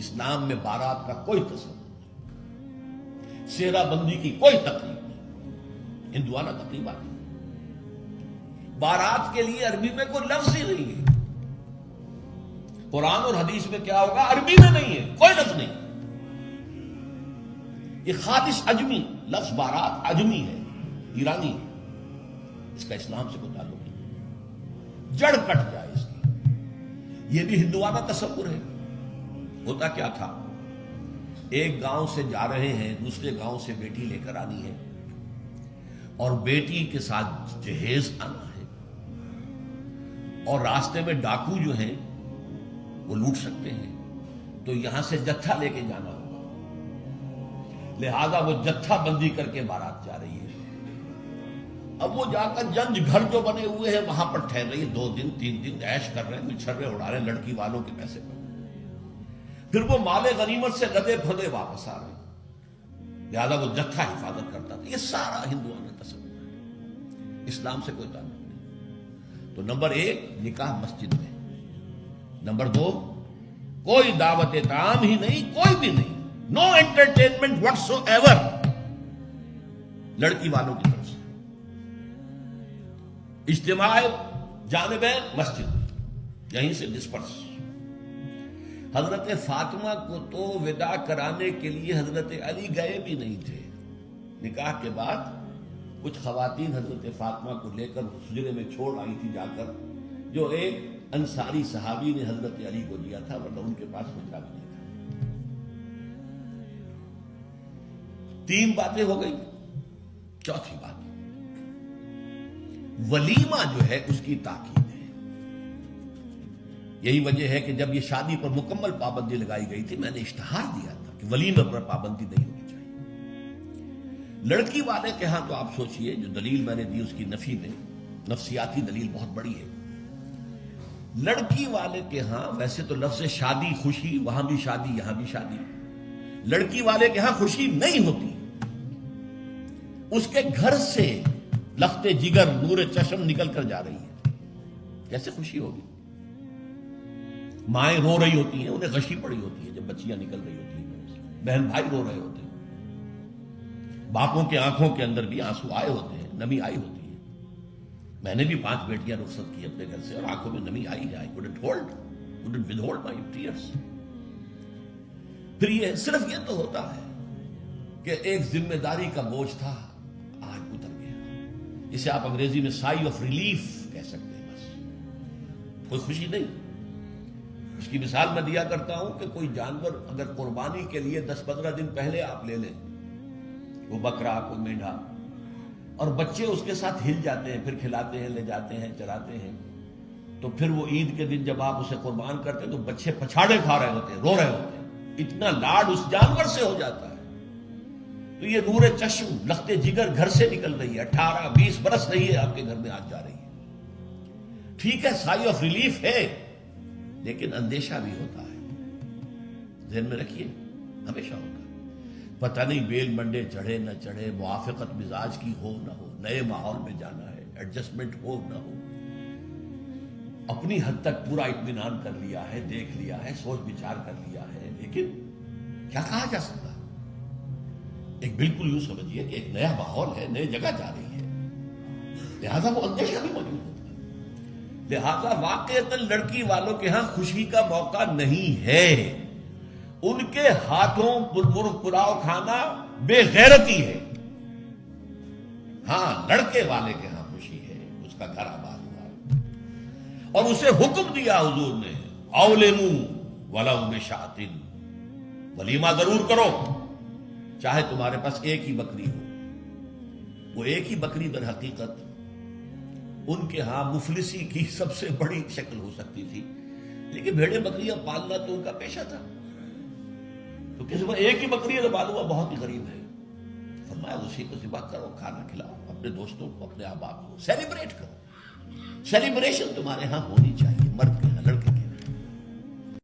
اسلام میں بارات کا کوئی تصور نہیں، سہرا بندی کی کوئی تقریب نہیں، ہندوانہ تقریبات نہیں۔ بارات کے لیے عربی میں کوئی لفظ ہی نہیں ہے۔ قرآن اور حدیث میں کیا ہوگا؟ عربی میں نہیں ہے، کوئی لفظ نہیں۔ یہ خالص عجمی لفظ بارات عجمی ہے، ایرانی ہے، اس کا اسلام سے کوئی تعلق نہیں، جڑ کٹ جائے اس کی۔ یہ بھی ہندوانہ تصور ہے۔ ہوتا کیا تھا، ایک گاؤں سے جا رہے ہیں، دوسرے گاؤں سے بیٹی لے کر آنی ہے اور بیٹی کے ساتھ جہیز آنا ہے، اور راستے میں ڈاکو جو ہیں وہ لوٹ سکتے ہیں، تو یہاں سے جتھا لے کے جانا ہوگا، لہذا وہ جتھا بندی کر کے بارات جا رہی ہے۔ اب وہ جا کر جنج گھر جو بنے ہوئے ہیں وہاں پر ٹھہر رہی ہے، 2 دن 3 دن عیش کر رہے ہیں، کوئی چھرے اڑا رہے ہیں لڑکی والوں کے پیسے پر، پھر وہ مال غنیمت سے گدے پھدے واپس آ رہے ہیں، لہذا وہ جتھا حفاظت کرتا تھا۔ یہ سارا ہندوانہ تصور ہے، اسلام سے کوئی تعلق نہیں۔ تو نمبر 1 نکاح مسجد میں، نمبر 2 کوئی دعوت طعام ہی نہیں، کوئی بھی نہیں، نو انٹرٹینمنٹ واٹس ایور لڑکی والوں کی طرف سے۔ اجتماع جانبین مسجد میں، یہیں سے ڈسپرس۔ حضرت فاطمہ کو تو وداع کرانے کے لیے حضرت علی گئے بھی نہیں تھے۔ نکاح کے بعد کچھ خواتین حضرت فاطمہ کو لے کر حجرے میں چھوڑ آئی تھی جا کر، جو ایک انصاری صحابی نے حضرت علی کو دیا تھا، ورنہ ان کے پاس حجرہ بھی نہیں تھا۔ 3 باتیں ہو گئی۔ چوتھی بات، ولیمہ جو ہے اس کی تاکید ہے۔ یہی وجہ ہے کہ جب یہ شادی پر مکمل پابندی لگائی گئی تھی، میں نے اشتہار دیا تھا کہ ولیمے پر پابندی نہیں ہونی چاہیے۔ لڑکی والے کے ہاں تو آپ سوچئے، جو دلیل میں نے دی اس کی نفی میں، نفسیاتی دلیل بہت بڑی ہے۔ لڑکی والے کے ہاں ویسے تو لفظ شادی خوشی، وہاں بھی شادی یہاں بھی شادی، لڑکی والے کے ہاں خوشی نہیں ہوتی۔ اس کے گھر سے لخت جگر نور چشم نکل کر جا رہی ہے، کیسے خوشی ہوگی؟ مائیں رو رہی ہوتی ہیں، انہیں غشی پڑی ہوتی ہے جب بچیاں نکل رہی ہوتی ہیں، بہن بھائی رو رہے ہوتے ہیں، باپوں کے آنکھوں کے اندر بھی آنسو آئے ہوتے ہیں، نمی آئی ہوتی ہے۔ میں نے بھی 5 بیٹیاں رخصت کی اپنے گھر سے، اور آنکھوں میں نمی آئی ہے۔ I couldn't withhold my tears۔ پھر یہ صرف یہ تو ہوتا ہے کہ ایک ذمہ داری کا بوجھ تھا، آج اتر گیا۔ اسے آپ انگریزی میں سائی آف ریلیف کہہ سکتے ہیں، بس کوئی خوشی نہیں۔ اس کی مثال میں دیا کرتا ہوں کہ کوئی جانور اگر قربانی کے لیے 10-15 دن پہلے آپ لے لیں، وہ بکرا، کوئی مینڈھا، اور بچے اس کے ساتھ ہل جاتے ہیں، پھر کھلاتے ہیں، لے جاتے ہیں، چراتے ہیں، تو پھر وہ عید کے دن جب آپ اسے قربان کرتے ہیں تو بچے پچھاڑے کھا رہے ہوتے ہیں، رو رہے ہوتے ہیں، اتنا لاڈ اس جانور سے ہو جاتا ہے۔ تو یہ نور چشم لخت جگر گھر سے نکل رہی ہے، 18-20 برس رہی ہے آپ کے گھر میں، آج جا رہی ہے۔ ٹھیک ہے، سائی آف ریلیف ہے، لیکن اندیشہ بھی ہوتا ہے، ذہن میں رکھیے، ہمیشہ ہوتا ہے۔ پتہ نہیں بیل منڈے چڑھے نہ چڑھے، موافقت مزاج کی ہو نہ ہو، نئے ماحول میں جانا ہے، ایڈجسٹمنٹ ہو نہ ہو۔ اپنی حد تک پورا اطمینان کر لیا ہے، دیکھ لیا ہے، سوچ بچار کر لیا ہے، لیکن کیا کہا جا سکتا ہے؟ ایک بالکل یوں سمجھیے کہ ایک نیا ماحول ہے، نئے جگہ جا رہی ہے، لہذا وہ اندیشہ بھی موجود ہے۔ لہذا واقعتاً لڑکی والوں کے ہاں خوشی کا موقع نہیں ہے۔ ان کے ہاتھوں مرغ پلاؤ کھانا بے غیرتی ہے۔ ہاں، لڑکے والے کے ہاں خوشی ہے، اس کا گھر آباد ہوا ہے، اور اسے حکم دیا حضور نے، اولموا ولو بشاۃ، ولیمہ ضرور کرو، چاہے تمہارے پاس ایک ہی بکری ہو۔ وہ ایک ہی بکری در حقیقت ان کے ہاں مفلسی کی سب سے بڑی شکل ہو سکتی تھی، لیکن بھیڑیں بکریاں پالنا تو ان کا پیشہ تھا۔ تو کسی کو ایک ہی بکری ہے تو معلوم ہوا بہت ہی غریب ہے، فرمایا اسی کو ذبح کرو، کھانا کھلاؤ، اپنے دوستوں کو، اپنے احباب کو سیلیبریٹ کرو۔ سیلیبریشن تمہارے ہاں ہونی چاہیے، مرد کے